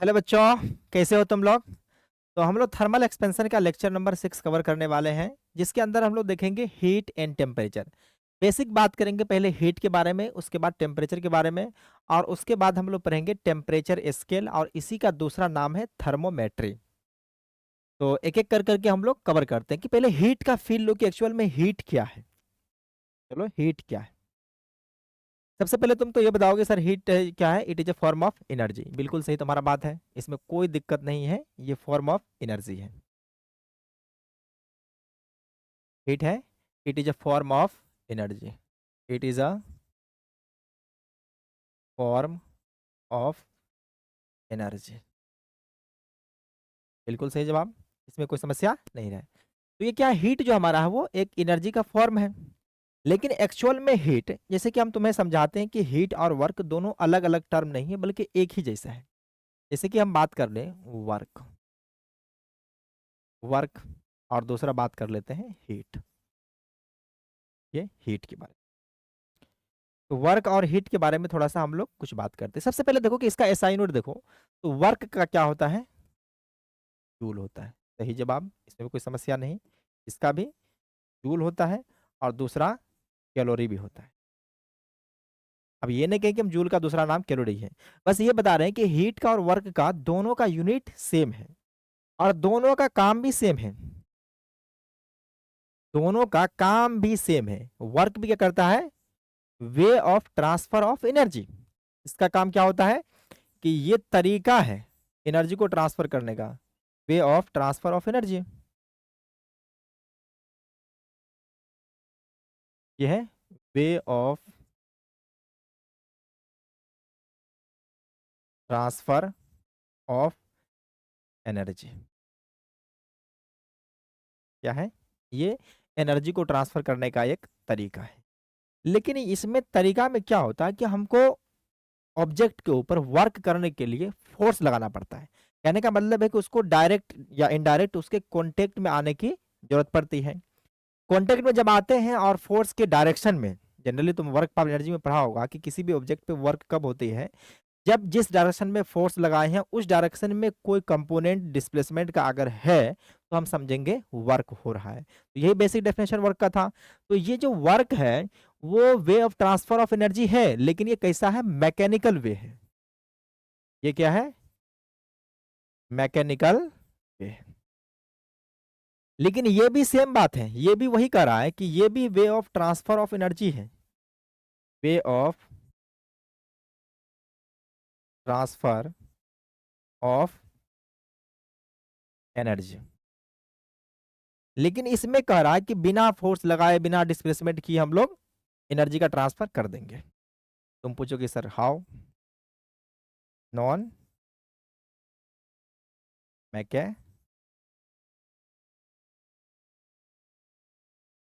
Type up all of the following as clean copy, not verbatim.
Hello बच्चों, कैसे हो तुम लोग। तो हम लोग थर्मल एक्सपेंशन का लेक्चर नंबर 6 कवर करने वाले हैं, जिसके अंदर हम लोग देखेंगे हीट एंड टेम्परेचर। बेसिक बात करेंगे पहले हीट के बारे में, उसके बाद टेम्परेचर के बारे में, और उसके बाद हम लोग पढ़ेंगे टेम्परेचर स्केल, और इसी का दूसरा नाम है थर्मोमेट्री। तो एक एक कर करके हम लोग कवर करते हैं कि पहले हीट का फील लो कि एक्चुअल में हीट क्या है। चलो, हीट क्या है। सबसे पहले तुम तो ये बताओगे सर हीट क्या है। It is a form of energy. बिल्कुल सही तुम्हारा बात है, इसमें कोई दिक्कत नहीं है, ये फॉर्म ऑफ एनर्जी है। हीट है, it is a form of energy. It is a form of energy. बिल्कुल सही जवाब, इसमें कोई समस्या नहीं है। तो ये क्या, हीट जो हमारा है वो एक एनर्जी का फॉर्म है। लेकिन एक्चुअल में हीट, जैसे कि हम तुम्हें समझाते हैं कि हीट और वर्क दोनों अलग अलग टर्म नहीं है, बल्कि एक ही जैसा है। जैसे कि हम बात कर लें वर्क, वर्क, और दूसरा बात कर लेते हैं हीट। ये हीट के बारे में, तो वर्क और हीट के बारे में थोड़ा सा हम लोग कुछ बात करते हैं। सबसे पहले देखो कि इसका एसआई यूनिट देखो, तो वर्क का क्या होता है, जूल होता है। सही जवाब, इसमें भी कोई समस्या नहीं। इसका भी जूल होता है, और दूसरा कैलोरी भी होता है। अब ये नहीं कहें कि हम जूल का दूसरा नाम कैलोरी है, बस ये बता रहे हैं कि हीट का और वर्क का दोनों का यूनिट सेम है, और दोनों का काम भी सेम है। दोनों का काम भी सेम है। वर्क भी क्या करता है, way of transfer of energy. इसका काम क्या होता है कि ये तरीका है एनर्जी को ट्रांसफर करने का, वे ऑफ ट्रांसफर ऑफ एनर्जी। ये है way of transfer of energy. क्या है ये, एनर्जी को ट्रांसफर करने का एक तरीका है। लेकिन इसमें तरीका में क्या होता है कि हमको ऑब्जेक्ट के ऊपर वर्क करने के लिए फोर्स लगाना पड़ता है। कहने का मतलब है कि उसको डायरेक्ट या इनडायरेक्ट उसके कांटेक्ट में आने की जरूरत पड़ती है। कांटेक्ट में जब आते हैं और फोर्स के डायरेक्शन में, जनरली तुम वर्क पावर एनर्जी में पढ़ा होगा कि किसी भी ऑब्जेक्ट पे वर्क कब होती है, जब जिस डायरेक्शन में फोर्स लगाए हैं उस डायरेक्शन में कोई कंपोनेंट डिस्प्लेसमेंट का अगर है, तो हम समझेंगे वर्क हो रहा है। तो यही बेसिक डेफिनेशन वर्क का था। तो ये जो वर्क है वो वे ऑफ ट्रांसफर ऑफ एनर्जी है, लेकिन ये कैसा है, मैकेनिकल वे है। ये क्या है, मैकेनिकल वे। लेकिन ये भी सेम बात है, ये भी वही कह रहा है कि ये भी way of transfer of energy है, way of transfer of energy. लेकिन इसमें कह रहा है कि बिना फोर्स लगाए, बिना डिस्प्लेसमेंट किए हम लोग एनर्जी का ट्रांसफर कर देंगे। तुम पूछोगे सर हाउ, नॉन मैके,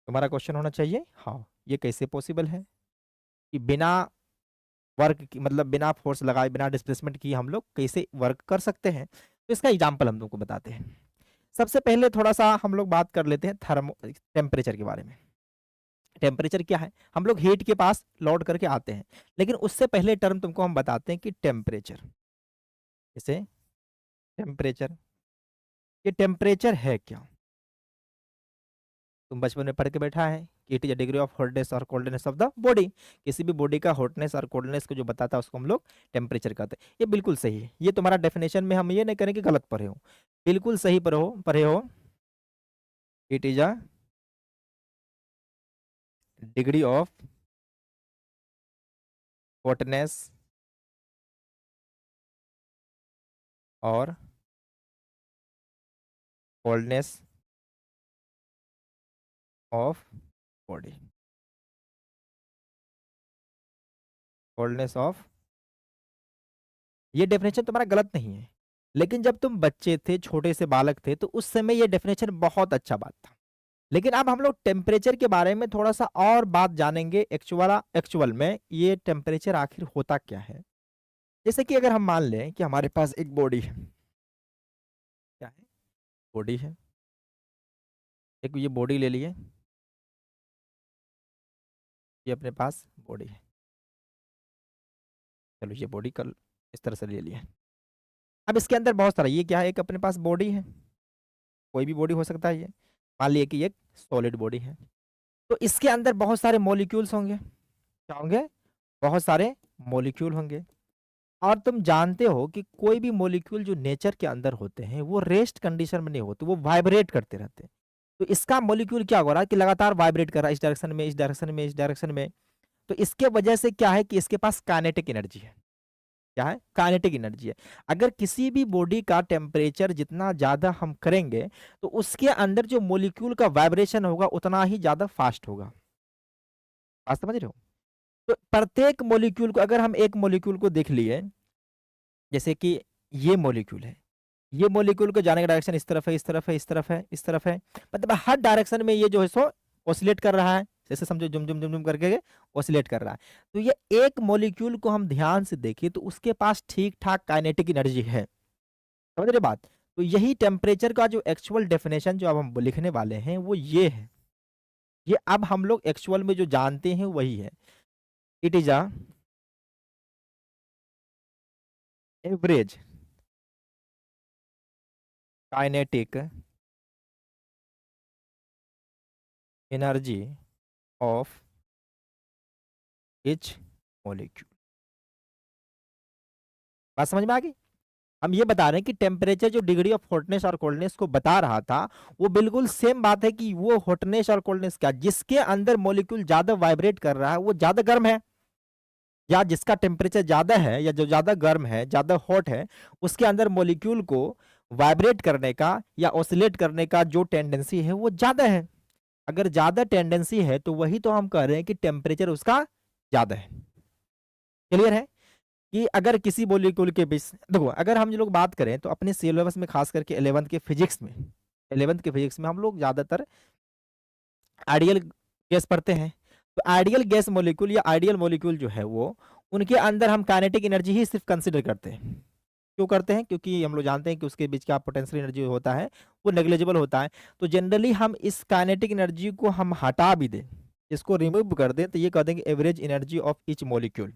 तुम्हारा क्वेश्चन होना चाहिए हाउ, ये कैसे पॉसिबल है कि बिना वर्क की, मतलब बिना फोर्स लगाए, बिना डिस्प्लेसमेंट किए हम लोग कैसे वर्क कर सकते हैं। तो इसका एग्जाम्पल हम तुमको बताते हैं। सबसे पहले थोड़ा सा हम लोग बात कर लेते हैं टेम्परेचर के बारे में। टेम्परेचर क्या है, हम लोग हीट के पास लौट करके आते हैं, लेकिन उससे पहले टर्म तुमको हम बताते हैं कि टेम्परेचर। जैसे टेम्परेचर, ये टेम्परेचर है क्या। तुम बचपन में पढ़ के बैठा है कि it is a degree of hotness और कोल्डनेस ऑफ द बॉडी। किसी भी बॉडी का हॉटनेस और कोल्डनेस को जो बताता है उसको हम लोग टेम्परेचर कहते हैं। ये बिल्कुल सही है, ये तुम्हारा डेफिनेशन में हम ये नहीं करें कि गलत पढ़े हो, बिल्कुल सही पढ़े हो। It is a degree of hotness और coldness of body, coldness of. ये डेफिनेशन तुम्हारा गलत नहीं है, लेकिन जब तुम बच्चे थे, छोटे से बालक थे, तो उस समय ये डेफिनेशन बहुत अच्छा बात था। लेकिन अब हम लोग टेम्परेचर के बारे में थोड़ा सा और बात जानेंगे। एक्चुअल में ये टेम्परेचर आखिर होता क्या है। जैसे कि अगर हम मान लें कि हमारे पास एक बॉडी है, क्या है, बॉडी है। एक ये बॉडी ले लिए, ये अपने पास बॉडी है। चलो ये बॉडी कल इस तरह से ले लिए। अब इसके अंदर बहुत सारा, ये क्या है, एक अपने पास बॉडी है, कोई भी बॉडी हो सकता है, ये मान लिया कि एक सॉलिड बॉडी है, तो इसके अंदर बहुत सारे मॉलिक्यूल्स होंगे, क्या होंगे, बहुत सारे मॉलिक्यूल होंगे। और तुम जानते हो कि कोई भी मॉलिक्यूल जो नेचर के अंदर होते हैं वो रेस्ट कंडीशन में नहीं होते, वो वाइब्रेट करते रहते हैं। तो इसका मॉलिक्यूल क्या हो रहा है कि लगातार वाइब्रेट कर रहा है, इस डायरेक्शन में, इस डायरेक्शन में, इस डायरेक्शन में। तो इसके वजह से क्या है कि इसके पास काइनेटिक एनर्जी है। क्या है, काइनेटिक एनर्जी है। अगर किसी भी बॉडी का टेम्परेचर जितना ज्यादा हम करेंगे तो उसके अंदर जो मॉलिक्यूल का वाइब्रेशन होगा उतना ही ज्यादा फास्ट होगा। बात समझ रहे हो? तो प्रत्येक मॉलिक्यूल को, अगर हम एक मॉलिक्यूल को देख लिए, जैसे कि ये मॉलिक्यूल है, ये मॉलिक्यूल को जाने का डायरेक्शन इस तरफ है, इस तरफ है, इस तरफ है, इस तरफ है, मतलब हर डायरेक्शन में ये जो है सो ऑसिलेट कर रहा है, जैसे समझो जुम जुम जुम जुम करके ऑसिलेट कर रहा है। तो ये एक मॉलिक्यूल को हम ध्यान से देखिए तो उसके पास ठीक ठाक काइनेटिक एनर्जी है। समझ रहे बात? तो यही टेम्परेचर का जो एक्चुअल डेफिनेशन जो अब हम लिखने वाले हैं वो ये है। ये अब हम लोग एक्चुअल में जो जानते हैं वही है। It is a average kinetic energy of each molecule। बात समझ में आ गई? हम ये बता रहे हैं कि टेम्परेचर जो डिग्री ऑफ हॉटनेस और कोल्डनेस को बता रहा था वो बिल्कुल सेम बात है कि वो हॉटनेस और कोल्डनेस का जिसके अंदर मॉलिक्यूल ज्यादा वाइब्रेट कर रहा है वो ज्यादा गर्म है, या जिसका टेम्परेचर ज्यादा है या जो ज्यादा गर्म है, ज्यादा हॉट है, उसके अंदर मॉलिक्यूल को वाइब्रेट करने का या ऑसिलेट करने का जो टेंडेंसी है वो ज्यादा है। अगर ज्यादा टेंडेंसी है तो वही तो हम कह रहे हैं कि टेम्परेचर उसका ज्यादा है। क्लियर है? कि अगर किसी मॉलिक्यूल के बीच, देखो अगर हम लोग बात करें तो अपने सिलेबस में खास करके 11th के फिजिक्स में, 11th के फिजिक्स में हम लोग ज्यादातर आइडियल गैस पढ़ते हैं। तो आइडियल गैस मॉलिक्यूल या आइडियल मॉलिक्यूल जो है वो, उनके अंदर हम काइनेटिक एनर्जी ही सिर्फ कंसिडर करते हैं। क्यों करते हैं? क्योंकि हम लोग जानते हैं कि उसके बीच का पोटेंशियल एनर्जी होता है वो नेग्लिजिबल होता है। तो जनरली हम इस काइनेटिक एनर्जी को हम हटा भी दें, इसको रिमूव कर दें, तो ये कह देंगे average energy of each molecule.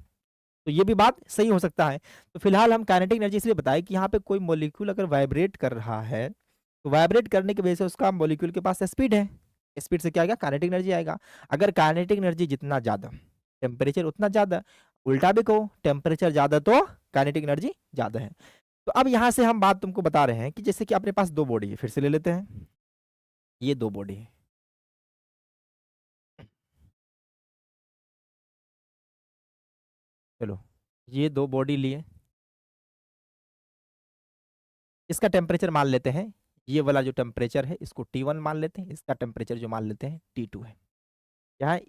तो ये भी बात सही हो सकता है। तो फिलहाल हम काइनेटिक एनर्जी इसलिए बताएं कि यहाँ पे कोई मॉलिक्यूल अगर वाइब्रेट कर रहा है तो वाइब्रेट करने की वजह से उसका मॉलिक्यूल के पास स्पीड है, स्पीड से क्या आएगा, काइनेटिक एनर्जी आएगा। अगर काइनेटिक एनर्जी जितना ज्यादा, टेम्परेचर उतना ज्यादा, उल्टा भी कहो, टेम्परेचर ज्यादा तो काइनेटिक एनर्जी ज्यादा है। तो अब यहाँ से हम बात तुमको बता रहे हैं कि जैसे कि अपने पास दो बॉडी है, फिर से ले लेते हैं, ये दो बॉडी है, चलो ये दो बॉडी लिए, इसका टेम्परेचर मान लेते हैं, ये वाला जो टेम्परेचर है इसको T1 मान लेते हैं, इसका टेम्परेचर जो मान लेते हैं T2 है। क्या है?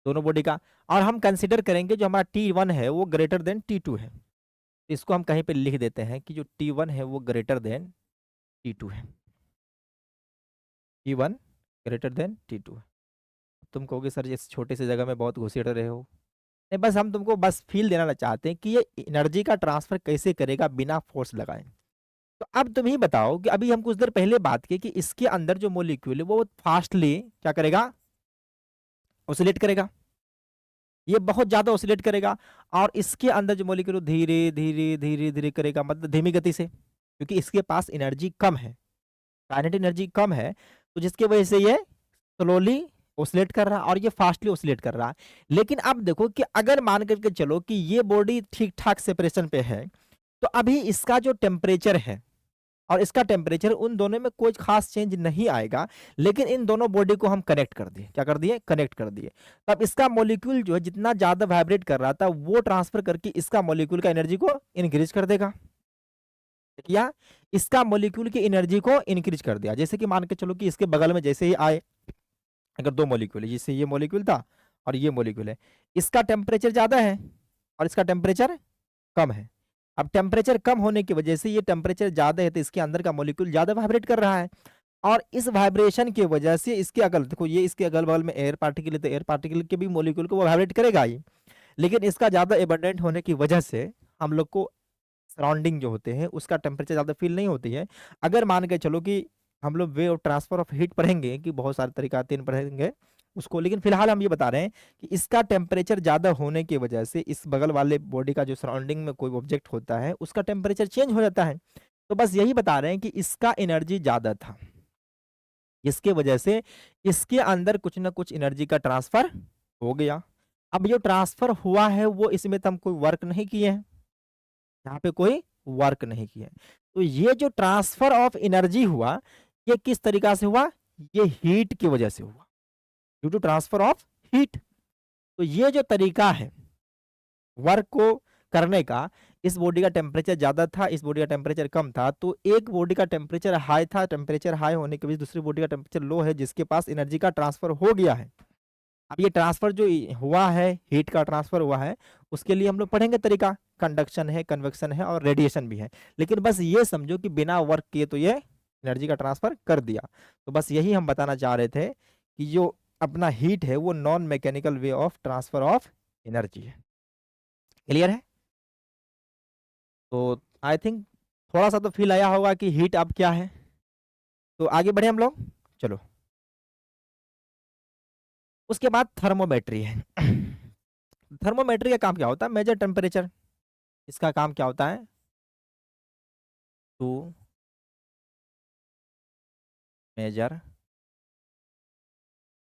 दोनों बॉडी का। और हम कंसिडर करेंगे जो हमारा T1 है वो ग्रेटर देन T2 है, तो इसको हम कहीं पे लिख देते हैं कि जो T1 है वो ग्रेटर देन T2 है। T1 ग्रेटर देन T2 है। तुम कहोगे सर इस छोटे से जगह में बहुत घुसेड़ रहे हो। नहीं, बस हम तुमको बस फील देना चाहते हैं कि ये एनर्जी का ट्रांसफर कैसे करेगा बिना फोर्स लगाए। तो अब तुम ही बताओ कि अभी हम कुछ देर पहले बात की कि इसके अंदर जो मॉलिक्यूल है वो फास्टली क्या करेगा, ऑसिलेट करेगा, ये बहुत ज्यादा ऑसिलेट करेगा। और इसके अंदर जो मॉलिक्यूल धीरे धीरे धीरे धीरे करेगा, मतलब धीमी गति से, क्योंकि इसके पास एनर्जी कम है, काइनेटिक एनर्जी कम है, तो जिसकी वजह से ये स्लोली ऑसिलेट कर रहा है और ये फास्टली ऑसिलेट कर रहा है। लेकिन अब देखो कि अगर मान करके चलो कि ये बॉडी ठीक ठाक सेपरेशन पे है, तो अभी इसका जो टेम्परेचर है और इसका टेम्परेचर, उन दोनों में कोई खास चेंज नहीं आएगा। लेकिन इन दोनों बॉडी को हम कनेक्ट कर दिए, क्या कर दिए, कनेक्ट कर दिए। तब इसका मॉलिक्यूल जो है जितना ज्यादा वाइब्रेट कर रहा था वो ट्रांसफर करके इसका मॉलिक्यूल का एनर्जी को इंक्रीज कर देगा। क्या? इसका मॉलिक्यूल की एनर्जी को इंक्रीज कर दिया। जैसे कि मान के चलो कि इसके बगल में जैसे ही आए, अगर दो मॉलिक्यूल है, जैसे ये मॉलिक्यूल था और ये मॉलिक्यूल है, इसका टेम्परेचर ज्यादा है और इसका टेम्परेचर कम है। अब टेम्परेचर कम होने की वजह से, ये टेम्परेचर ज्यादा है तो इसके अंदर का मॉलिक्यूल ज्यादा वाइब्रेट कर रहा है, और इस वाइब्रेशन की वजह से इसके अगल, देखो ये इसके अगल बगल में एयर पार्टिकल है तो एयर पार्टिकल के भी मॉलिक्यूल को वो वाइब्रेट करेगा ही। लेकिन इसका ज्यादा एबंडेंट होने की वजह से हम लोग को सराउंडिंग जो होते हैं उसका टेम्परेचर ज्यादा फील नहीं होती है। अगर मान के चलो कि हम लोग वे ऑफ ट्रांसफर ऑफ हीट पढ़ेंगे कि बहुत सारे तरीका 3 पढ़ेंगे, उसको, लेकिन फिलहाल हम ये बता रहे हैं कि इसका टेम्परेचर ज़्यादा होने की वजह से इस बगल वाले बॉडी का जो सराउंडिंग में कोई ऑब्जेक्ट होता है उसका टेम्परेचर चेंज हो जाता है। तो बस यही बता रहे हैं कि इसका एनर्जी ज़्यादा था, इसके वजह से इसके अंदर कुछ ना कुछ एनर्जी का ट्रांसफर हो गया। अब जो ट्रांसफर हुआ है वो इसमें तो हम कोई वर्क नहीं किए हैं, यहाँ पे कोई वर्क नहीं किया है। तो ये जो ट्रांसफर ऑफ एनर्जी हुआ ये किस तरीका से हुआ, ये हीट की वजह से हुआ, due to transfer of heat. तो ये जो तरीका है वर्क को करने का, इस बॉडी का टेम्परेचर ज्यादा था, इस बॉडी का टेम्परेचर कम था, तो एक बॉडी का टेम्परेचर हाई था, टेम्परेचर हाई होने के बीच दूसरी बॉडी का टेम्परेचर लो है जिसके पास एनर्जी का ट्रांसफर हो गया है। अब ये ट्रांसफर जो हुआ है, हीट का ट्रांसफर हुआ है, उसके लिए हम लोग पढ़ेंगे तरीका, कंडक्शन है, कन्वेक्शन है और रेडिएशन भी है। लेकिन बस ये समझो कि बिना वर्क किए तो ये एनर्जी का ट्रांसफर कर दिया। तो बस यही हम बताना चाह रहे थे कि जो अपना हीट है वो non mechanical way of transfer of energy है। क्लियर है? तो आई थिंक थोड़ा सा तो फील आया होगा कि हीट अब क्या है। तो आगे बढ़े हम लोग, चलो। उसके बाद थर्मोमेट्री है। थर्मोमेट्री का काम क्या होता है, मेजर टेम्परेचर। इसका काम क्या होता है, टू मेजर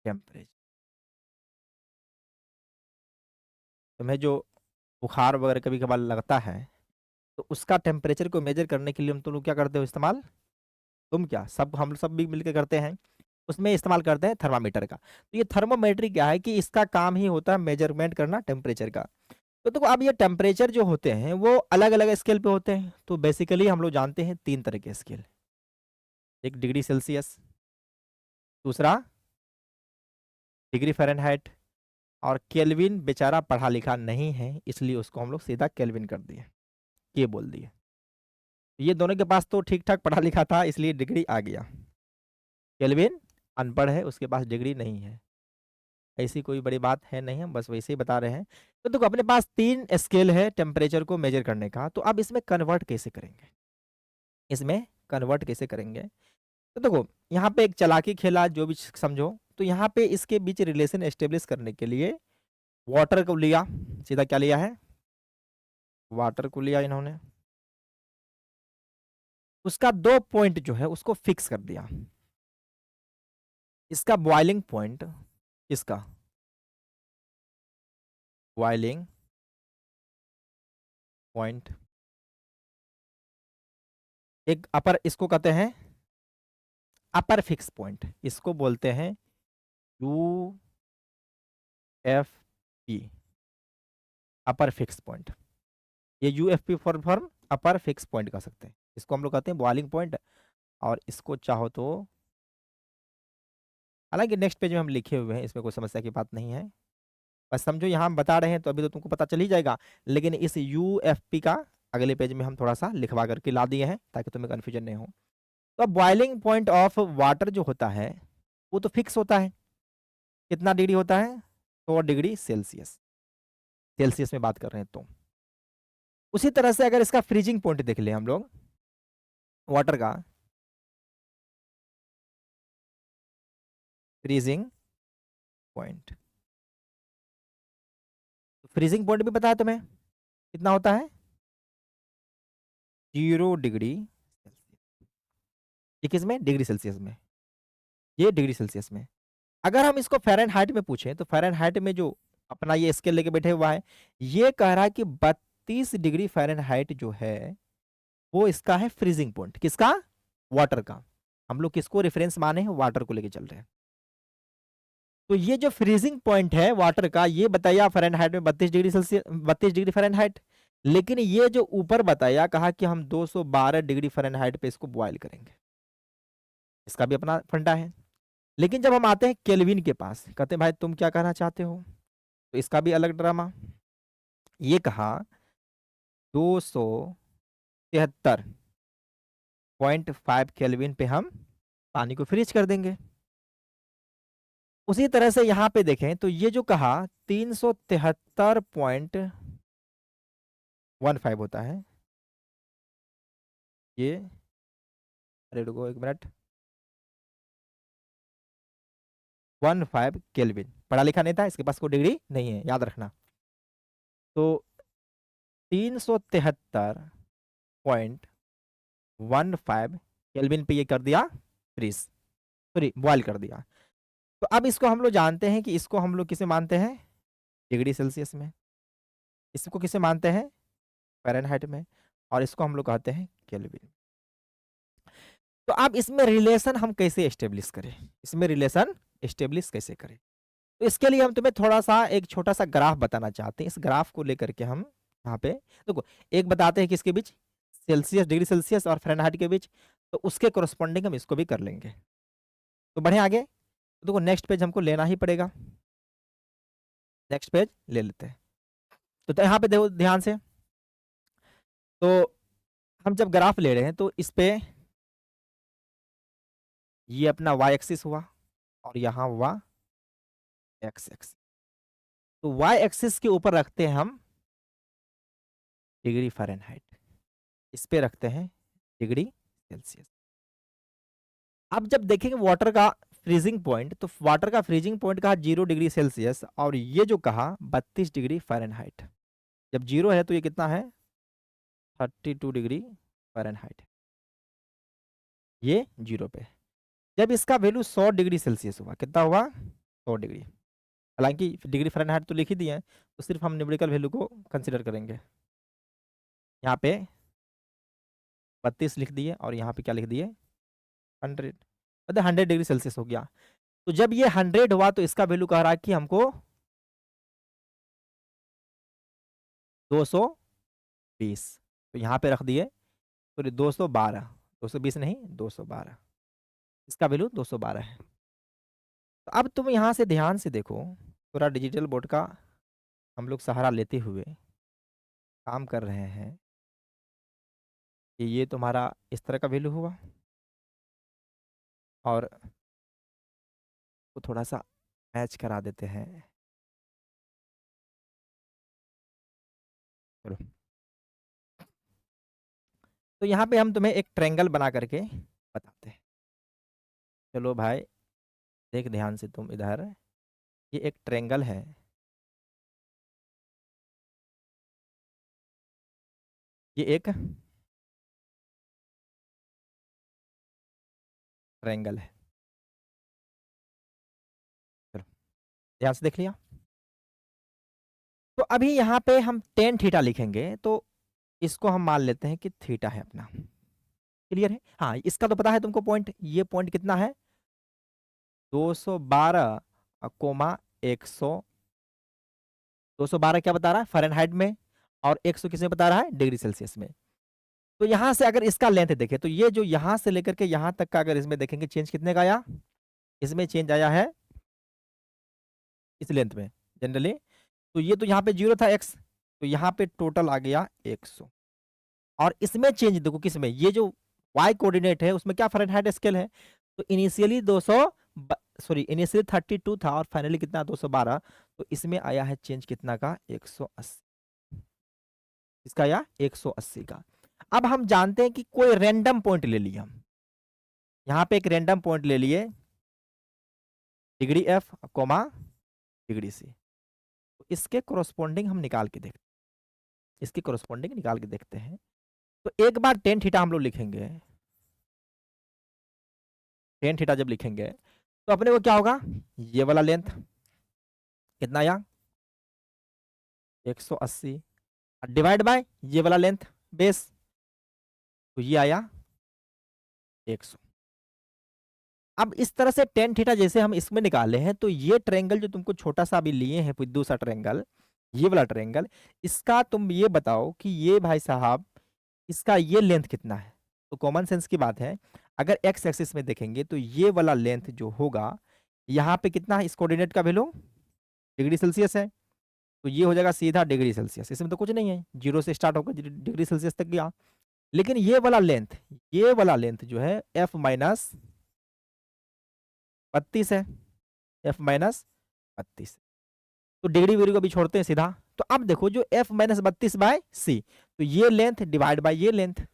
टेम्परेचर। तुम्हें जो बुखार वगैरह कभी कभार लगता है तो उसका टेम्परेचर को मेजर करने के लिए हम तुम लोग क्या करते हो इस्तेमाल, तुम क्या सब हम सब भी मिलकर करते हैं, उसमें इस्तेमाल करते हैं थर्मामीटर का। तो ये थर्मोमेट्री क्या है कि इसका काम ही होता है मेजरमेंट करना टेम्परेचर का। तो देखो अब ये टेम्परेचर जो होते हैं वो अलग अलग स्केल पे होते हैं। तो बेसिकली हम लोग जानते हैं तीन तरह के स्केल, एक डिग्री सेल्सियस, दूसरा डिग्री फ़ारेनहाइट, और केल्विन बेचारा पढ़ा लिखा नहीं है इसलिए उसको हम लोग सीधा केल्विन कर दिए, ये बोल दिए। ये दोनों के पास तो ठीक ठाक पढ़ा लिखा था इसलिए डिग्री आ गया, केल्विन अनपढ़ है उसके पास डिग्री नहीं है। ऐसी कोई बड़ी बात है नहीं, हम बस वैसे ही बता रहे हैं। तो देखो अपने पास तीन स्केल है टेम्परेचर को मेजर करने का, तो अब इसमें कन्वर्ट कैसे करेंगे, इसमें कन्वर्ट कैसे करेंगे। तो देखो यहाँ पे एक चालाकी खेला जो भी समझो। तो यहाँ पे इसके बीच रिलेशन एस्टेब्लिश करने के लिए वाटर को लिया, सीधा क्या लिया है, वाटर को लिया इन्होंने, उसका दो पॉइंट जो है उसको फिक्स कर दिया। इसका बॉइलिंग पॉइंट, इसका बॉइलिंग पॉइंट, एक अपर इसको कहते हैं अपर फिक्स पॉइंट, इसको बोलते हैं U F P, upper fix point. ये U F P for upper fix point कह सकते हैं, इसको हम लोग कहते हैं बॉइलिंग पॉइंट। और इसको चाहो तो, हालांकि नेक्स्ट पेज में हम लिखे हुए हैं, इसमें कोई समस्या की बात नहीं है, बस समझो यहाँ हम बता रहे हैं तो अभी तो तुमको पता चल ही जाएगा। लेकिन इस यू एफ पी का अगले पेज में हम थोड़ा सा लिखवा करके ला दिए हैं ताकि तुम्हें कन्फ्यूजन नहीं हो। तो अब बॉइलिंग पॉइंट ऑफ वाटर जो होता है वो तो फिक्स होता है, कितना डिग्री होता है, 100 डिग्री सेल्सियस, सेल्सियस में बात कर रहे हैं। तो उसी तरह से अगर इसका फ्रीजिंग पॉइंट देख ले हम लोग वाटर का, फ्रीजिंग पॉइंट, फ्रीजिंग पॉइंट भी पता है तुम्हें कितना होता है, 0 डिग्री सेल्सियस। ये किस में, डिग्री सेल्सियस में, ये डिग्री सेल्सियस में। अगर हम इसको फ़ारेनहाइट में पूछें तो फ़ारेनहाइट में जो अपना ये स्केल लेके बैठे हुआ है ये कह रहा है कि 32 डिग्री फ़ारेनहाइट जो है वो इसका है फ्रीजिंग पॉइंट, किसका, वाटर का। हम लोग किसको रेफरेंस माने हैं, वाटर को लेके चल रहे हैं। तो ये जो फ्रीजिंग पॉइंट है वाटर का ये बताया फ़ारेनहाइट में 32 डिग्री सेल्सियस, 32 डिग्री फ़ारेनहाइट। लेकिन ये जो ऊपर बताया कहा कि हम 212 डिग्री फ़ारेनहाइट पे इसको बॉयल करेंगे, इसका भी अपना फंडा है। लेकिन जब हम आते हैं केल्विन के पास, कहते हैं भाई तुम क्या कहना चाहते हो, तो इसका भी अलग ड्रामा। ये कहा 273.5 केल्विन पे हम पानी को फ्रीज कर देंगे। उसी तरह से यहाँ पे देखें तो ये जो कहा 373.15 होता है ये, अरे रुको एक मिनट, 15 केल्विन। पढ़ा लिखा नहीं था, इसके पास कोई डिग्री नहीं है, याद रखना। तो 373.15 केल्विन पे ये कर दिया फ्रीज, सॉरी बॉयल कर दिया। तो अब इसको हम लोग जानते हैं कि इसको हम लोग किसे मानते हैं, डिग्री सेल्सियस में, इसको किसे मानते हैं, फ़ारेनहाइट में, और इसको हम लोग कहते हैं केल्विन। तो अब इसमें रिलेशन हम कैसे एस्टेब्लिश करें, इसमें रिलेशन एस्टेब्लिश कैसे करें? तो इसके लिए हम तुम्हें थोड़ा सा एक छोटा सा ग्राफ बताना चाहते हैं। इस ग्राफ को लेकर के हम यहाँ पे देखो, एक बताते हैं किसके बीच, सेल्सियस, डिग्री सेल्सियस और फ़ारेनहाइट के बीच, तो उसके कोरस्पॉन्डिंग हम इसको भी कर लेंगे। तो बढ़े आगे, तो देखो नेक्स्ट पेज हमको लेना ही पड़ेगा, नेक्स्ट पेज ले लेते हैं। तो यहाँ पे देखो ध्यान से, तो हम जब ग्राफ ले रहे हैं तो इस पे ये अपना वाई एक्सिस हुआ और यहाँ हुआ एक्स एक्सिस। तो वाई एक्सिस के ऊपर रखते हैं हम डिग्री फ़ारेनहाइट, इस पे रखते हैं डिग्री सेल्सियस। अब जब देखेंगे वाटर का फ्रीजिंग पॉइंट, तो वाटर का फ्रीजिंग पॉइंट कहा 0 डिग्री सेल्सियस और ये जो कहा 32 डिग्री फ़ारेनहाइट। जब 0 है तो ये कितना है, 32 डिग्री फ़ारेनहाइट, ये 0 पे। जब इसका वैल्यू 100 डिग्री सेल्सियस हुआ, कितना हुआ, 100 डिग्री, हालांकि डिग्री फ़ारेनहाइट तो लिख ही दिए हैं, तो सिर्फ हम न्यूमेरिकल वैल्यू को कंसिडर करेंगे। यहाँ पे 32 लिख दिए और यहाँ पे क्या लिख दिए, 100, मतलब 100 डिग्री सेल्सियस हो गया। तो जब ये 100 हुआ तो इसका वैल्यू कह रहा है कि हमको 220, तो यहाँ पे रख दिए, तो 212, 220 नहीं 212, इसका वैल्यू 212 है। तो अब तुम यहाँ से ध्यान से देखो, थोड़ा डिजिटल बोर्ड का हम लोग सहारा लेते हुए काम कर रहे हैं कि ये तुम्हारा इस तरह का वैल्यू हुआ और वो थोड़ा सा मैच करा देते हैं। चलो, तो यहाँ पे हम तुम्हें एक ट्रायंगल बना करके बताते हैं। चलो भाई देख ध्यान से तुम इधर, ये एक ट्रायंगल है, ये एक ट्रायंगल है। चलो ध्यान से देख लिया। तो अभी यहाँ पे हम टेन थीटा लिखेंगे, तो इसको हम मान लेते हैं कि थीटा है अपना, क्लियर है। हाँ इसका तो पता है तुमको पॉइंट, ये पॉइंट कितना है 212 कोमा 100, 212 क्या बता रहा है फ़ारेनहाइट में, और 100 किसमें बता रहा है, डिग्री सेल्सियस में। तो यहां से अगर इसका लेंथ देखें तो ये जो यहां से लेकर के यहां तक का अगर इसमें देखेंगे चेंज कितने का आया, इसमें चेंज आया है इस लेंथ में जनरली, तो ये तो यहाँ पे 0 था x, तो यहाँ पे टोटल आ गया 100। और इसमें चेंज देखो किसमें, ये जो y कोऑर्डिनेट है उसमें क्या फ़ारेनहाइट स्केल है, तो इनिशियली 200 सॉरी इनिशियली 32 था और फाइनली कितना 212, तो इसमें आया है चेंज कितना का 180, इसका आया 180 का। अब हम जानते हैं कि कोई रैंडम पॉइंट ले लिया, हम यहाँ पे एक रैंडम पॉइंट ले लिए degree F comma degree C, तो इसके कोरस्पॉन्डिंग हम निकाल के देखते हैं, इसके कोरस्पॉन्डिंग निकाल के देखते हैं। तो एक बार टेन थीटा हम लोग लिखेंगे, टेन थीटा जब लिखेंगे तो अपने को क्या होगा, ये वाला लेंथ कितना आया 180 डिवाइड बाय ये वाला लेंथ बेस, तो ये आया 100। अब इस तरह से टेन थीटा जैसे हम इसमें निकाले हैं, तो ये ट्रायंगल जो तुमको छोटा सा अभी लिए हैं विद्युत सा ट्रायंगल, ये वाला ट्रायंगल, इसका तुम ये बताओ कि ये भाई साहब इसका ये लेंथ कितना है। तो कॉमन सेंस की बात है, अगर एक्स एक्सिस में देखेंगे तो ये वाला लेंथ जो होगा यहाँ पे कितना है, इस कोऑर्डिनेट का वैल्यू डिग्री सेल्सियस है, तो ये हो जाएगा सीधा डिग्री सेल्सियस, इसमें तो कुछ नहीं है, 0 से स्टार्ट होकर डिग्री सेल्सियस तक गया। लेकिन ये वाला लेंथ, ये वाला लेंथ जो है एफ माइनस 32 है, एफ माइनस 32, तो डिग्री वेरी को भी छोड़ते हैं सीधा। तो अब देखो जो एफ माइनस 32 बाय सी, तो ये लेंथ डिवाइड बाय ये लेंथ, तो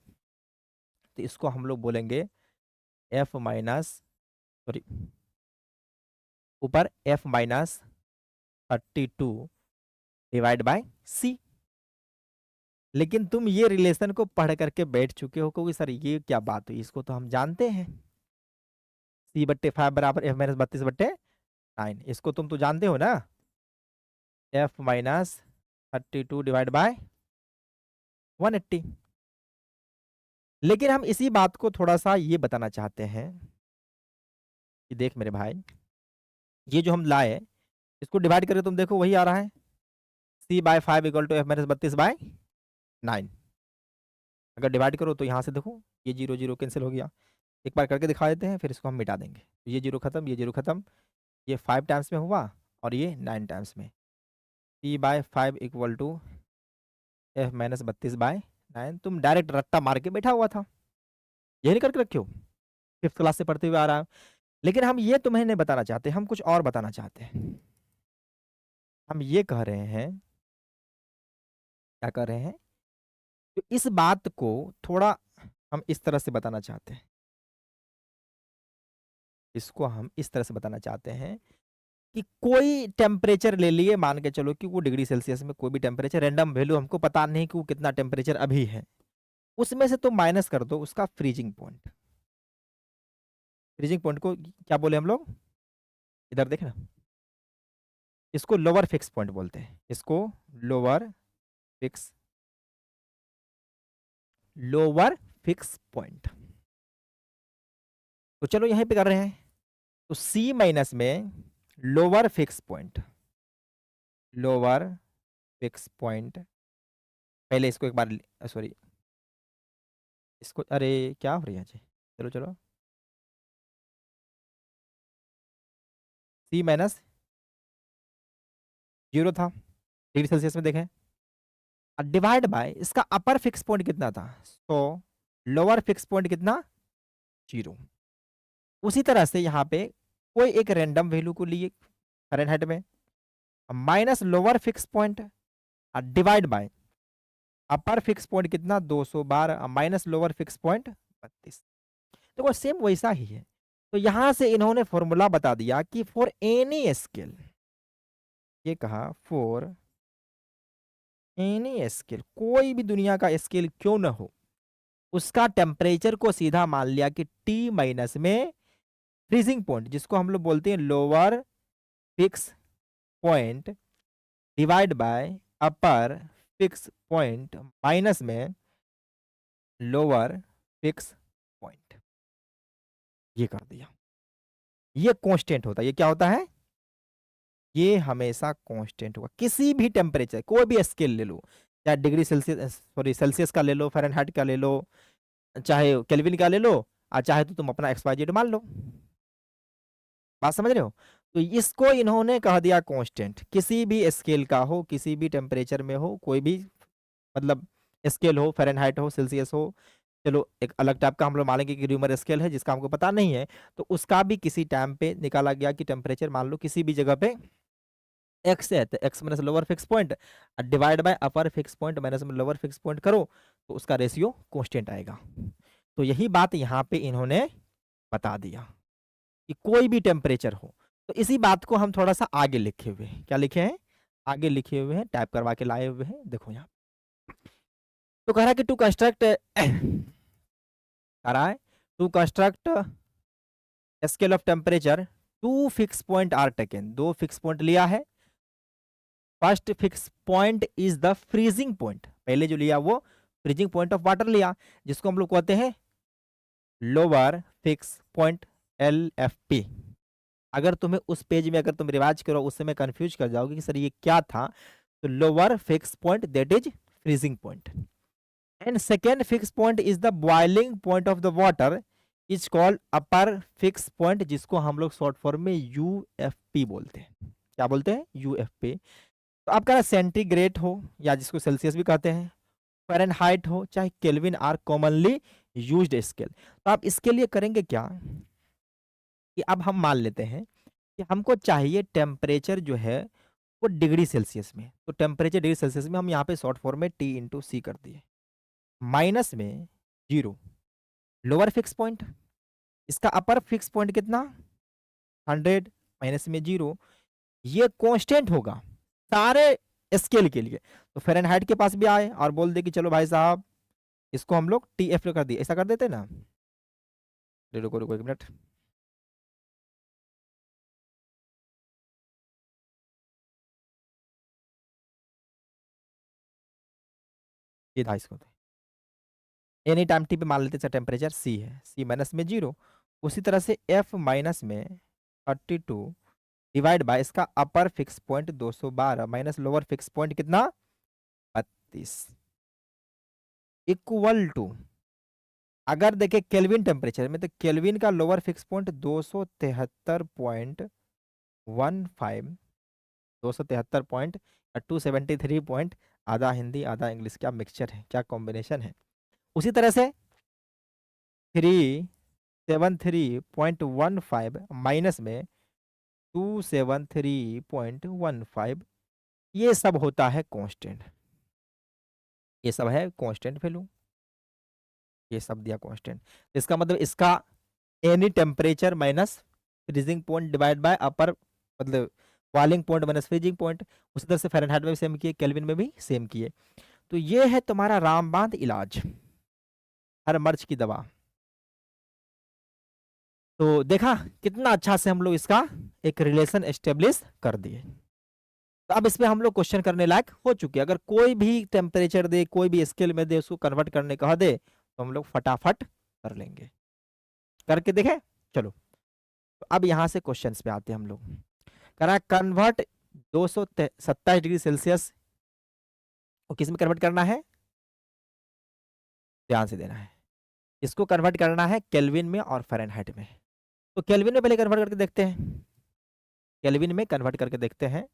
इसको हम लोग बोलेंगे एफ माइनस सॉरी ऊपर F minus 32 divide bye C। लेकिन तुम ये रिलेशन को पढ़ करके बैठ चुके हो, क्योंकि सर ये क्या बात हुई, इसको तो हम जानते हैं, C/5 बराबर F माइनस 32/9, इसको तुम तो जानते हो ना, F माइनस 32 डिवाइड बाय 180। लेकिन हम इसी बात को थोड़ा सा ये बताना चाहते हैं कि देख मेरे भाई, ये जो हम लाए इसको डिवाइड करके तुम देखो वही आ रहा है, C/5 equal to F minus 32/9। अगर डिवाइड करो तो यहाँ से देखो ये 0 0 कैंसिल हो गया। एक बार करके दिखा देते हैं, फिर इसको हम मिटा देंगे। ये 0 खत्म, ये 0 खत्म, ये 5 टाइम्स में हुआ और ये 9 टाइम्स में। C/5 equal to F minus 32/9। तुम डायरेक्ट रट्टा मार के बैठा हुआ था, ये नहीं करके रखे हो, 5th क्लास से पढ़ते हुए आ रहा है। लेकिन हम ये तुम्हें नहीं बताना चाहते, हम कुछ और बताना चाहते हैं। हम ये कह रहे हैं, क्या कह रहे हैं, तो इस बात को थोड़ा हम इस तरह से बताना चाहते हैं, इसको हम इस तरह से बताना चाहते हैं कि कोई टेम्परेचर ले लिए, मान के चलो कि वो डिग्री सेल्सियस में कोई भी टेम्परेचर, रैंडम वैल्यू, हमको पता नहीं कि वो कितना टेम्परेचर अभी है, उसमें से तो माइनस कर दो उसका फ्रीजिंग पॉइंट। फ्रीजिंग पॉइंट को क्या बोले हम लोग, इधर देखना, इसको लोअर फिक्स पॉइंट बोलते हैं, इसको लोअर फिक्स पॉइंट। तो चलो यहीं पे कर रहे हैं, तो C माइनस में lower fix point, lower fix point, पहले इसको एक बार, सॉरी इसको, अरे क्या हो रही है जी, चलो चलो, C माइनस 0 था डिग्री सेल्सियस में, देखें, डिवाइड बाय इसका अपर फिक्स पॉइंट कितना था, तो लोअर फिक्स पॉइंट कितना, 0। उसी तरह से यहाँ पे कोई एक रैंडम वैल्यू को लिए फ़ारेनहाइट में, minus lower fix point divide by upper fix point कितना 212 माइनस लोअर फिक्स पॉइंट 32। तो वो सेम वैसा ही है। तो यहां से इन्होंने फॉर्मूला बता दिया कि फॉर एनी स्केल, ये कहा फॉर एनी स्केल, कोई भी दुनिया का स्केल क्यों ना हो, उसका टेम्परेचर को सीधा मान लिया कि T माइनस में फ्रीजिंग पॉइंट, जिसको हम लोग बोलते हैं lower fix point, divide by upper fix point minus में लोअर फिक्स पॉइंट, ये कर दिया। ये कांस्टेंट होता है, ये क्या होता है, ये हमेशा कांस्टेंट होगा। किसी भी टेम्परेचर, कोई भी स्केल ले लो, चाहे डिग्री सेल्सियस, सॉरी सेल्सियस का ले लो, फ़ारेनहाइट का ले लो, चाहे केल्विन का ले लो, और चाहे तो तुम अपना XYZ मान लो, बात समझ रहे हो। तो इसको इन्होंने कह दिया कांस्टेंट, किसी भी स्केल का हो, किसी भी टेम्परेचर में हो, कोई भी मतलब स्केल हो, फ़ारेनहाइट हो, सेल्सियस हो, चलो एक अलग टाइप का हम लोग मानेंगे कि र्यूमर स्केल है जिसका हमको पता नहीं है, तो उसका भी किसी टाइम पे निकाला गया कि टेम्परेचर मान लो किसी भी जगह पे x है, तो x minus lower fix point divide by upper fix point minus में लोअर फिक्स पॉइंट करो, तो उसका रेशियो कांस्टेंट आएगा। तो यही बात यहाँ पे इन्होंने बता दिया कि कोई भी टेम्परेचर हो। तो इसी बात को हम थोड़ा सा आगे लिखे हुए हैं, क्या लिखे हैं, आगे लिखे हुए हैं, टाइप करवा के लाए हुए हैं, देखो यहाँ। तो कह रहा है कि टू कंस्ट्रक्ट कह रहा है to construct scale of temperature, 2 fix point are taken, 2 fix point लिया है। First fix point is the freezing point, पहले जो लिया वो फ्रीजिंग पॉइंट ऑफ वाटर लिया, जिसको हम लोग कहते हैं लोअर फिक्स पॉइंट LFP। अगर तुम्हें उस पेज में अगर तुम रिवाइज करो, उससे मैं कंफ्यूज कर जाओगे कि सर ये क्या था, तो lower fix point that is freezing point, and second fix point is the boiling point of the water, is called upper fix point, जिसको हम लोग शॉर्ट फॉर्म में UFP बोलते हैं। क्या बोलते हैं, UFP। तो आपका सेंटीग्रेड हो या जिसको सेल्सियस भी कहते हैं, फ़ारेनहाइट हो, चाहे Kelvin, are commonly used scale. तो आप इसके लिए करेंगे क्या कि अब हम मान लेते हैं कि हमको चाहिए टेम्परेचर जो है वो डिग्री सेल्सियस में, तो टेम्परेचर डिग्री सेल्सियस में हम यहाँ पे शॉर्ट फॉर्म में T/C कर दिए, माइनस में 0 लोअर फिक्स पॉइंट, इसका अपर फिक्स पॉइंट कितना 100 माइनस में 0, ये कांस्टेंट होगा सारे स्केल के लिए। तो फ़ारेनहाइट के पास भी आए और बोल दे कि चलो भाई साहब इसको हम लोग TF कर दिए, ऐसा कर देते ना। रुको रुको 1 मिनट। ये था इसको, एनी टाइम टी पे मान लेते हैं टेम्परेचर सी है, सी माइनस में 0। उसी तरह से एफ माइनस में 32 डिवाइड बाय इसका अपर fix point 212 minus lower fix point कितना 32 इक्वल टू, अगर देखे केल्विन टेम्परेचर में तो केल्विन का lower fix point 273.15, 273 point 273 point, आधा हिंदी आधा इंग्लिश, क्या मिक्सचर है, क्या कॉम्बिनेशन है। उसी तरह से 373.15 माइनस में 273.15, ये सब होता है कांस्टेंट, ये सब है कांस्टेंट वैल्यू, ये सब दिया कांस्टेंट। इसका मतलब इसका any temperature minus freezing point divide by upper, मतलब boiling point minus freezing point. उसी तरह से फ़ारेनहाइट में भी सेम किए, केल्विन में भी सेम किए। तो ये है तुम्हारा रामबाण इलाज, हर मर्ज की दवा। तो देखा कितना अच्छा से हम लोग इसका एक रिलेशन एस्टेब्लिश कर दिए। तो अब इसमें हम लोग क्वेश्चन करने लायक हो चुके हैं। अगर कोई भी टेम्परेचर दे, कोई भी स्केल में दे, उसको कन्वर्ट करने कहा दे तो हम लोग फटाफट कर लेंगे। करके देखें, चलो। तो अब यहाँ से क्वेश्चंस पे आते हैं हम लोग। करा कन्वर्ट 227 डिग्री सेल्सियस को किस में कन्वर्ट करना है, ध्यान से देना है। इसको कन्वर्ट करना है केल्विन में और फ़ारेनहाइट में। तो केल्विन में पहले कन्वर्ट करके देखते हैं, केल्विन में कन्वर्ट करके देखते हैं।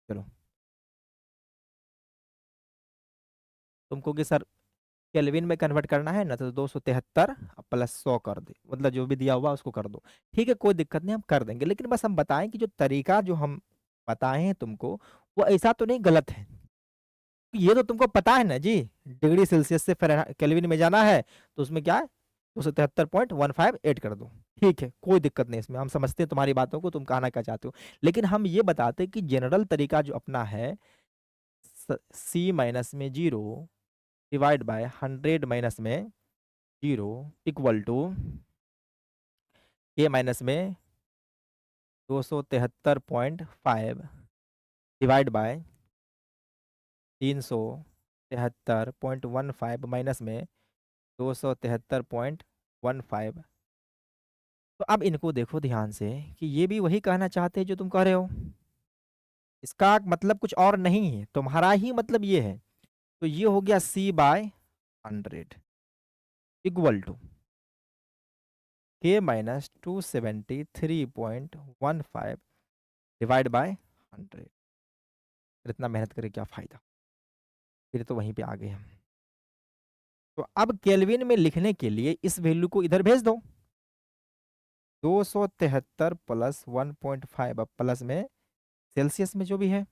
चलो, तुमको कि सर केल्विन में कन्वर्ट करना है ना, तो 273 प्लस 100 कर दे, मतलब जो भी दिया हुआ उसको कर दो। ठीक है, कोई दिक्कत नहीं, हम कर देंगे। लेकिन बस हम बताएं कि जो तरीका जो हम बताए हैं तुमको, वो ऐसा तो नहीं गलत है। ये तो तुमको पता है ना जी, डिग्री सेल्सियस से केल्विन में जाना है तो उसमें क्या है 273.15 ऐड कर दो। ठीक है, कोई दिक्कत नहीं इसमें, हम समझते हैं तुम्हारी बातों को, तुम कहना क्या चाहते हो। लेकिन हम ये बताते हैं कि जनरल तरीका जो अपना है, C माइनस में 0 डिवाइड बाय 100 माइनस में 0 इक्वल टू K माइनस में 273.5 डिवाइड बाय 373.15 माइनस में 273.15। तो अब इनको देखो ध्यान से कि ये भी वही कहना चाहते हैं जो तुम कह रहे हो, इसका मतलब कुछ और नहीं है, तुम्हारा ही मतलब ये है। तो ये हो गया C by 100 equal to K minus 273.15 divide by 100। इतना मेहनत करे क्या फायदा, फिर तो वहीं पे आ गए हम। तो अब केल्विन में लिखने के लिए इस वैल्यू को इधर भेज दो, 273 प्लस 1.5 प्लस में सेल्सियस में जो भी है।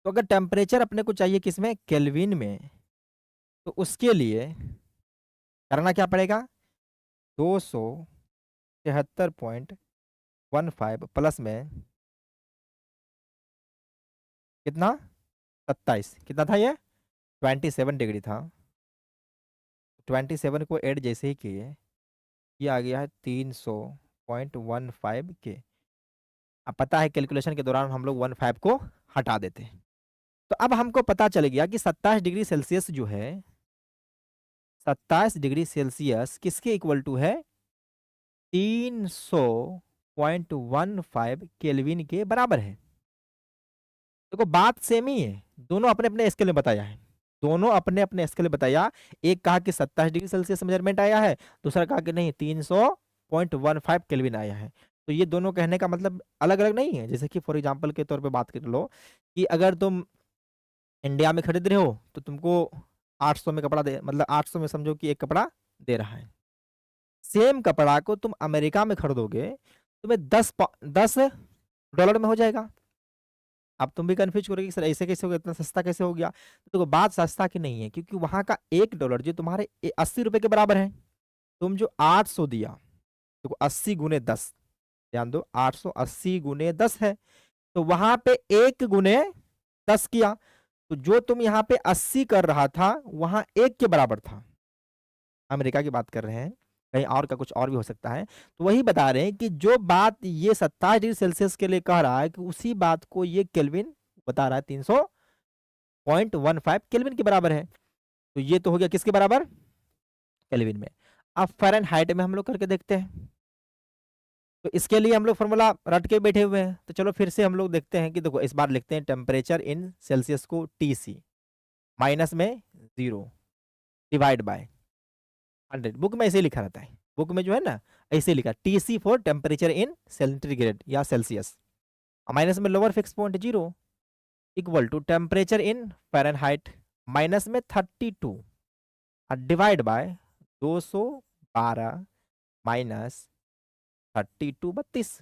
तो अगर टेम्परेचर अपने को चाहिए किसमें, केल्विन में, तो उसके लिए करना क्या पड़ेगा, 273.15 प्लस में कितना 27, कितना था ये 27 डिग्री था। 27 को ऐड जैसे ही किए, ये आ गया है 300.15 के। अब पता है कैलकुलेशन के दौरान हम लोग 15 को हटा देते हैं। तो अब हमको पता चल गया कि 27 डिग्री सेल्सियस जो है, 27 डिग्री सेल्सियस किसके इक्वल टू है, 300.15 केल्विन के बराबर है। देखो बात सेम ही है, दोनों अपने अपने स्केल में बताया है, दोनों अपने अपने स्केल में बताया। एक कहा कि 27 डिग्री सेल्सियस मेजरमेंट आया है, दूसरा कहा कि नहीं 300.15 केल्विन आया है। तो ये दोनों कहने का मतलब अलग अलग नहीं है। जैसे कि फॉर एग्जांपल के तौर पे बात कर लो कि अगर तुम इंडिया में खरीद रहे हो तो तुमको 800 में कपड़ा दे, मतलब 800 में समझो कि एक कपड़ा दे रहा है। सेम कपड़ा को तुम अमेरिका में खरीदोगे तुम्हें 10 डॉलर में हो जाएगा। अब तुम भी कंफ्यूज करोगे कि सर ऐसे कैसे हो गया, इतना सस्ता कैसे हो गया। तो देखो बात सस्ता की नहीं है, क्योंकि वहां का $1 जो तुम्हारे 80 रुपए के बराबर है। तुम जो 800 दिया, तो 80 गुने 10, ध्यान दो, 880 गुने 10 है, तो वहां पे 1 गुने 10 किया, तो जो तुम यहाँ पे 80 कर रहा था वहां 1 के बराबर था। अमेरिका की बात कर रहे हैं, कहीं और का कुछ और भी हो सकता है। तो वही बता रहे हैं कि जो बात ये 27 डिग्री सेल्सियस के लिए कह रहा है कि उसी बात को ये केल्विन बता रहा है 300.15 केल्विन के बराबर है। तो ये तो हो गया किसके बराबर, केल्विन में। अब फ़ारेनहाइट में हम लोग करके देखते हैं। तो इसके लिए हम लोग फॉर्मूला रट के बैठे हुए हैं, तो चलो फिर से हम लोग देखते हैं कि देखो इस बार लिखते हैं टेम्परेचर इन सेल्सियस को TC, माइनस में 0 डिवाइड बाय 100। बुक में ऐसे लिखा रहता है, बुक में जो है ना ऐसे लिखा TC for temperature in centigrade या सेल्सियस, माइनस में lower fix point 0 equal to temperature in Fahrenheit minus में 32 और divide by 212 minus 32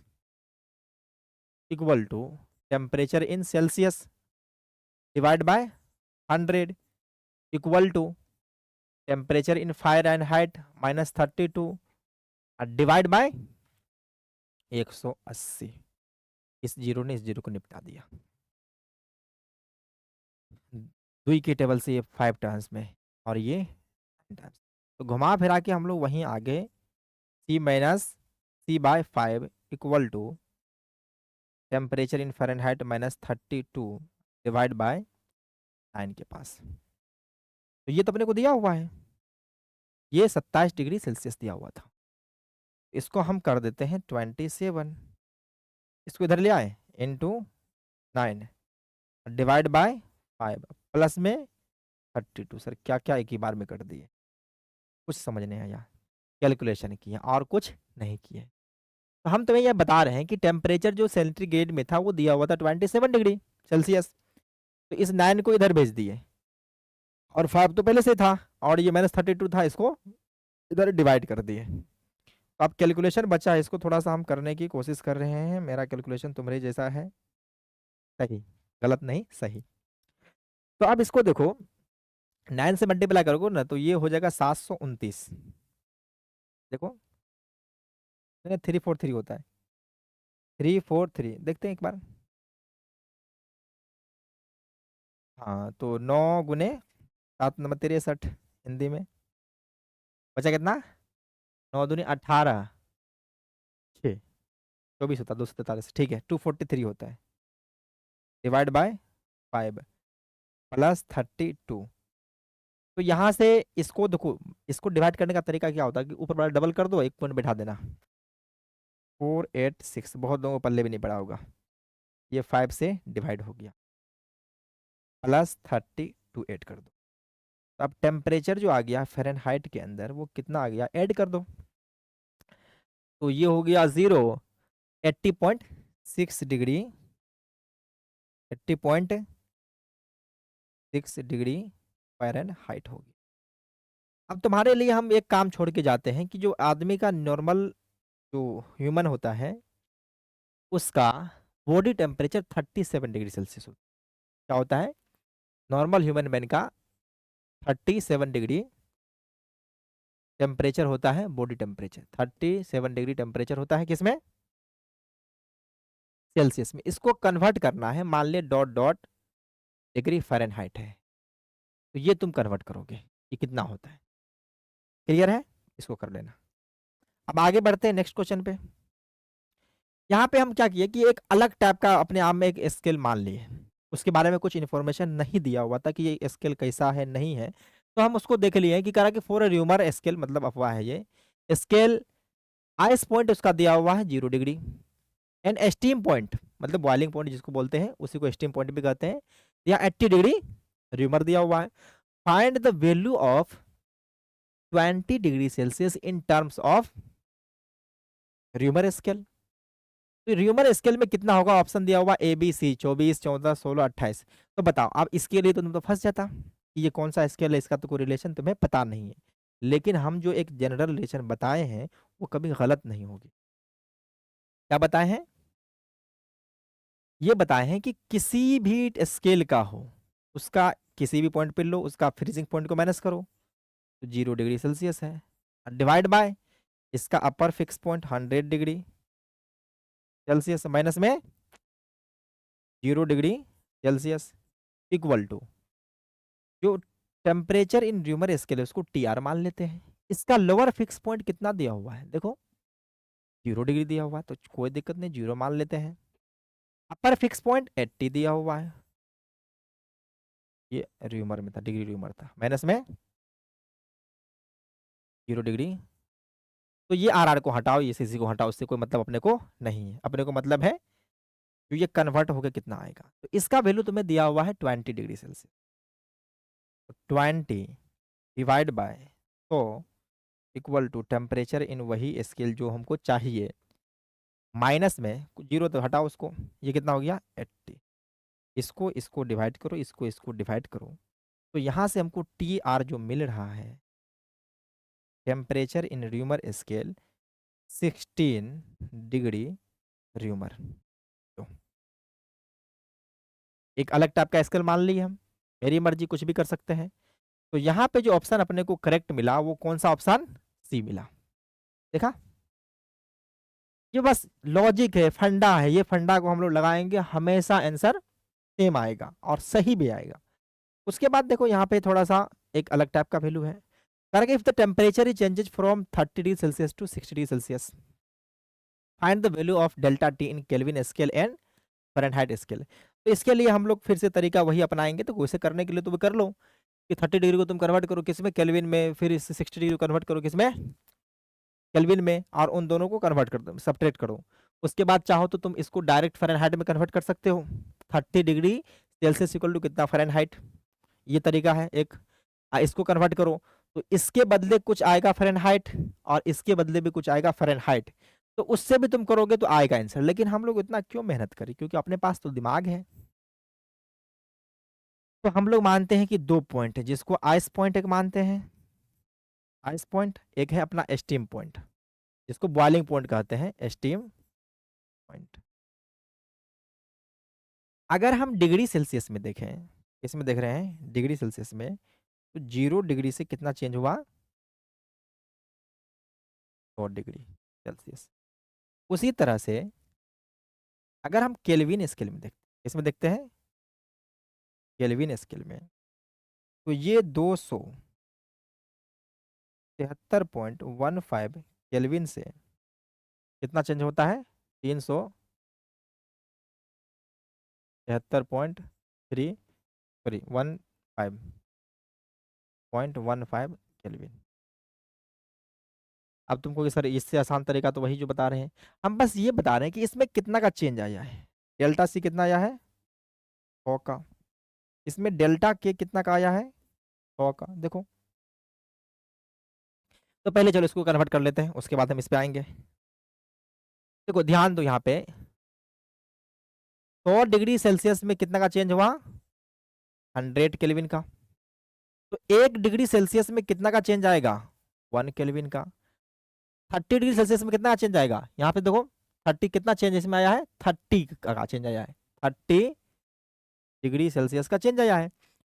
equal to temperature in Celsius divide by 100 equal to temperature in Fahrenheit minus 32 और divide bye 180। इस zero ने इस zero को निपटा दिया। दुई की टेबल से ये 5 टर्म्स में और ये 10 टर्म्स, तो घुमा फिरा के हम लोग वहीं आगे C minus C/5 equal to temperature in Fahrenheit minus 32 divide by 9 के पास। तो ये तो अपने को दिया हुआ है, ये 27 डिग्री सेल्सियस दिया हुआ था। इसको हम कर देते हैं 27, इसको इधर ले आए इंटू 9 डिवाइड बाय 5 प्लस में 32। सर क्या क्या एक ही बार में कर दिए, कुछ समझ नहीं आया, कैलकुलेशन किया और कुछ नहीं किए। तो हम तुम्हें यह बता रहे हैं कि टेम्परेचर जो सेंटीग्रेड में था वो दिया हुआ था 27 डिग्री सेल्सियस, तो इस 9 को इधर भेज दिए और 5 तो पहले से था और ये माइनस 32 था, इसको इधर डिवाइड कर दिए। तो अब कैलकुलेशन बचा है, इसको थोड़ा सा हम करने की कोशिश कर रहे हैं। मेरा कैलकुलेशन तुम्हारे जैसा है, सही गलत नहीं सही। तो अब इसको देखो 9 से मल्टीप्लाई करोगे ना तो ये हो जाएगा 729। देखो 343 होता है, 343 देखते हैं एक बार। हाँ तो 9 गुने 7 नंबर 63 हिंदी में बचा कितना, 9 दूनी 18 6 24 होता है, 243 ठीक है, 243 होता है डिवाइड बाय 5 प्लस 32। तो यहाँ से इसको देखो, इसको डिवाइड करने का तरीका क्या होता है कि ऊपर वाला डबल कर दो, एक पॉइंट बैठा देना। 486 बहुत लोगों को पल्ले भी नहीं पड़ा होगा, ये 5 से डिवाइड हो गया प्लस 32 ऐड कर दो। तो अब टेम्परेचर जो आ गया फ़ारेनहाइट के अंदर वो कितना आ गया, ऐड कर दो, तो ये हो गया 80.6 डिग्री, 80.6 डिग्री फ़ारेनहाइट होगी। अब तुम्हारे लिए हम एक काम छोड़ के जाते हैं कि जो आदमी का नॉर्मल जो ह्यूमन होता है उसका बॉडी टेम्परेचर 37 डिग्री सेल्सियस होता है। क्या होता है, नॉर्मल ह्यूमन मैन का 37 डिग्री टेम्परेचर होता है, बॉडी टेम्परेचर 37 डिग्री टेम्परेचर होता है किसमें, सेल्सियस में। इसको कन्वर्ट करना है, मान ले डॉट डॉट डिग्री फ़ारेनहाइट है, तो ये तुम कन्वर्ट करोगे ये कितना होता है। क्लियर है, इसको कर लेना। अब आगे बढ़ते हैं नेक्स्ट क्वेश्चन पे। यहाँ पे हम क्या किए कि एक अलग टाइप का अपने आप में एक स्केल मान लिए, उसके बारे में कुछ इन्फॉर्मेशन नहीं दिया हुआ था कि ये स्केल कैसा है नहीं है, तो हम उसको देख लिए कि करा कि फॉर ए र्यूमर स्केल, मतलब अफवाह है ये स्केल, आइस पॉइंट उसका दिया हुआ है 0 डिग्री, एंड स्टीम पॉइंट मतलब बॉइलिंग पॉइंट जिसको बोलते हैं उसी को स्टीम पॉइंट भी कहते हैं, या 80 डिग्री र्यूमर दिया हुआ है। Find the value of 20 degree Celsius in terms of rumour scale. तो र्यूमर स्केल में कितना होगा, ऑप्शन दिया हुआ ABC 24 14 16 28। तो बताओ, अब इसके लिए तो तुम तो फंस जाता कि ये कौन सा स्केल है, इसका तो कोई रिलेशन तुम्हें पता नहीं है। लेकिन हम जो एक जनरल रिलेशन बताए हैं वो कभी गलत नहीं होगी। क्या बताए हैं, ये बताए हैं कि किसी भी स्केल का हो उसका किसी भी पॉइंट पे लो, उसका फ्रीजिंग पॉइंट को माइनस करो तो 0 डिग्री सेल्सियस है, डिवाइड बाय इसका अपर fix point 100 degree Celsius minus में 0 डिग्री सेल्सियस इक्वल टू जो टेम्परेचर इन र्यूमर स्केल है उसको TR मान लेते हैं। इसका लोअर फिक्स पॉइंट कितना दिया हुआ है, देखो 0 डिग्री दिया हुआ है, तो कोई दिक्कत नहीं, 0 मान लेते हैं। अपर फिक्स पॉइंट 80 दिया हुआ है, ये र्यूमर में था, डिग्री र्यूमर था, माइनस में 0 डिग्री। तो ये RR को हटाओ, ये CC को हटाओ, उससे कोई मतलब अपने को नहीं है। अपने को मतलब है जो ये कन्वर्ट होकर कितना आएगा, तो इसका वैल्यू तुम्हें दिया हुआ है 20 डिग्री सेल्सियस। 20 डिवाइड बाय तो इक्वल टू टेम्परेचर इन वही स्केल जो हमको चाहिए, माइनस में 0 तो हटाओ उसको, ये कितना हो गया 80। इसको इसको डिवाइड करो, इसको इसको डिवाइड करो, तो यहाँ से हमको TR जो मिल रहा है, temperature in rumour scale 16 degree rumour. तो एक अलग टाइप का स्केल मान लिए हम, मेरी मर्जी कुछ भी कर सकते हैं। तो यहाँ पे जो ऑप्शन अपने को करेक्ट मिला वो कौन सा ऑप्शन, C मिला। देखा, ये बस लॉजिक है, फंडा है, ये फंडा को हम लोग लगाएंगे हमेशा आंसर सेम आएगा और सही भी आएगा। उसके बाद देखो यहाँ पे थोड़ा सा एक अलग टाइप का वैल्यू है, कारण if the temperature is changes from 30 degree Celsius to 60 degree Celsius, find the value of delta T in Kelvin scale and Fahrenheit scale. तो इसके लिए हम लोग फिर से तरीका वही अपनाएंगे। तो वैसे करने के लिए तुम कर लो कि 30 डिग्री को तुम कन्वर्ट करो किस में, केल्विन में, फिर इस 60 डिग्री को कन्वर्ट करो किस में, केल्विन में, और उन दोनों को कन्वर्ट कर दो, सब्ट्रैक्ट करो। उसके बाद चाहो तो तुम इसको डायरेक्ट फ़ारेनहाइट में कन्वर्ट कर सकते हो। 30 डिग्री सेल्सियस इक्वल टू कितना फ़ारेनहाइट, ये तरीका है एक। इसको कन्वर्ट करो तो इसके बदले कुछ आएगा फ़ारेनहाइट और इसके बदले भी कुछ आएगा फ़ारेनहाइट, तो उससे भी तुम करोगे तो आएगा आंसर। लेकिन हम लोग इतना क्यों मेहनत करें, क्योंकि अपने पास तो दिमाग है। तो हम लोग मानते हैं कि 2 पॉइंट है, जिसको आइस पॉइंट एक मानते हैं, आइस पॉइंट, एक है अपना स्टीम पॉइंट, जिसको बॉइलिंग पॉइंट कहते हैं, स्टीम पॉइंट। अगर हम डिग्री सेल्सियस में देखें, इसमें देख रहे हैं डिग्री सेल्सियस में, तो 0 डिग्री से कितना चेंज हुआ, 100 डिग्री सेल्सियस। उसी तरह से अगर हम केल्विन स्केल में देखते हैं, इसमें देखते हैं केल्विन स्केल में, तो ये 273.15 केल्विन से कितना चेंज होता है, 373.3 सॉरी 15.15 केल्विन। अब तुमको कि सर इससे आसान तरीका तो वही जो बता रहे हैं, हम बस ये बता रहे हैं कि इसमें कितना का चेंज आया है। डेल्टा C कितना आया है, 100 का। इसमें डेल्टा K कितना का आया है, 100 का। देखो, तो पहले चलो इसको कन्वर्ट कर लेते हैं, उसके बाद हम इस पे आएंगे। देखो ध्यान दो, यहाँ पे 100 डिग्री सेल्सियस में कितना का चेंज हुआ, 100 केल्विन का। तो 1 डिग्री सेल्सियस में कितना का चेंज आएगा, 1 केल्विन का। 30 डिग्री सेल्सियस में कितना चेंज आएगा, यहाँ पे देखो 30 कितना चेंज इसमें आया है, 30 का चेंज आया है, 30 डिग्री सेल्सियस का चेंज आया है।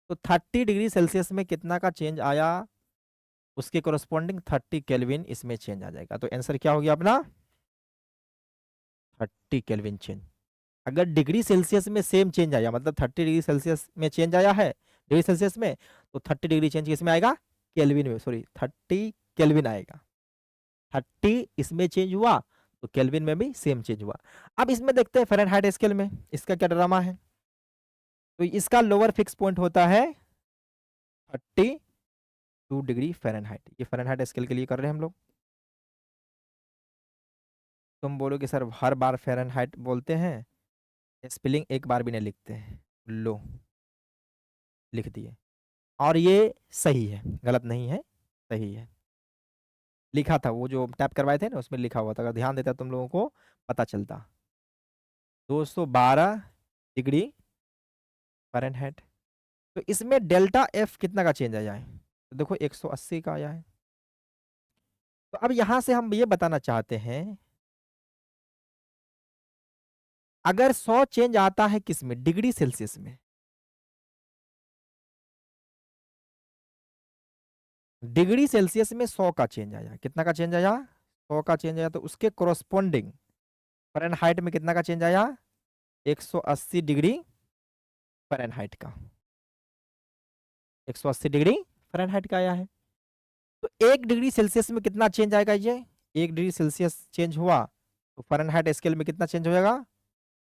तो 30 डिग्री सेल्सियस में कितना का चेंज आया, उसके कोरस्पॉन्डिंग 30 केल्विन इसमें चेंज आ जाएगा। तो आंसर क्या हो गया अपना, 30 केल्विन चेंज। अगर डिग्री सेल्सियस में सेम चेंज आया, मतलब 30 डिग्री सेल्सियस में चेंज आया है डिग्री सेल्सियस में, तो 30 डिग्री चेंज किसमें आएगा, केल्विन में, सॉरी 30 केल्विन आएगा। 30 इसमें चेंज हुआ तो केल्विन में भी सेम चेंज हुआ। अब इसमें देखते हैं फ़ारेनहाइट स्केल में इसका क्या ड्रामा है। तो इसका लोअर फिक्स पॉइंट होता है 32 डिग्री फ़ारेनहाइट। ये फ़ारेनहाइट स्केल के लिए कर रहे हैं हम लोग। तुम बोलोगे सर हर बार फ़ारेनहाइट बोलते हैं, स्पेलिंग एक बार भी नहीं लिखते हैं, लो लिख दिए। और ये सही है, गलत नहीं है, सही है। लिखा था वो जो टैप करवाए थे ना, उसमें लिखा हुआ था, अगर ध्यान देता तुम लोगों को पता चलता। 212 डिग्री फ़ारेनहाइट। तो इसमें डेल्टा F कितना का चेंज आया है, तो देखो 180 का आया है। तो अब यहां से हम ये बताना चाहते हैं, अगर 100 चेंज आता है किसमें, डिग्री सेल्सियस में, डिग्री सेल्सियस में 100 का चेंज आया, कितना का चेंज आया, 100 का चेंज आया, तो उसके कोरस्पॉन्डिंग फ़ारेनहाइट में कितना का चेंज आया? 180 डिग्री फ़ारेनहाइट का, 180 डिग्री फ़ारेनहाइट का आया है। तो 1 डिग्री सेल्सियस में कितना चेंज आएगा ये? 1 डिग्री सेल्सियस चेंज हुआ तो फ़ारेनहाइट स्केल में कितना चेंज हो जाएगा?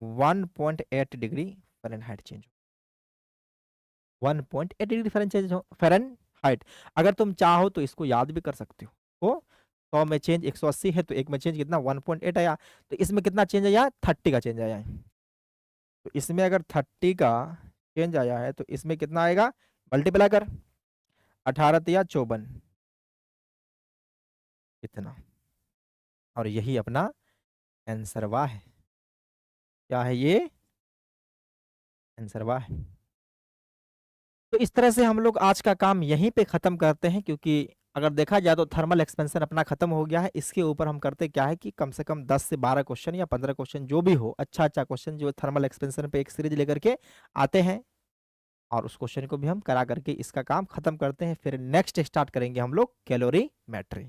1.8 degree Fahrenheit change, 1.8 degree Fahrenheit. अगर तुम चाहो तो इसको याद भी कर सकते हो। 100 में चेंज 180 है तो एक में चेंज कितना? 1.8 आया। तो इसमें कितना चेंज आया? 30 का चेंज आया है। तो इसमें अगर 30 का चेंज आया है तो इसमें कितना आएगा? मल्टीप्लाई कर, 18 या 54 इतना। और यही अपना आंसरवा है। क्या है ये? आंसरवा है। तो इस तरह से हम लोग आज का काम यहीं पे खत्म करते हैं, क्योंकि अगर देखा जाए तो थर्मल एक्सपेंशन अपना खत्म हो गया है। इसके ऊपर हम करते क्या है कि कम से कम 10 से 12 क्वेश्चन या 15 क्वेश्चन जो भी हो, अच्छा अच्छा क्वेश्चन जो थर्मल एक्सपेंशन पे एक सीरीज लेकर के आते हैं, और उस क्वेश्चन को भी हम करा करके इसका काम खत्म करते हैं। फिर नेक्स्ट स्टार्ट करेंगे हम लोग कैलोरीमेट्री।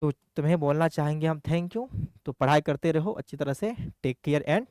तो तुम्हें बोलना चाहेंगे हम थैंक यू। तो पढ़ाई करते रहो अच्छी तरह से। Take care and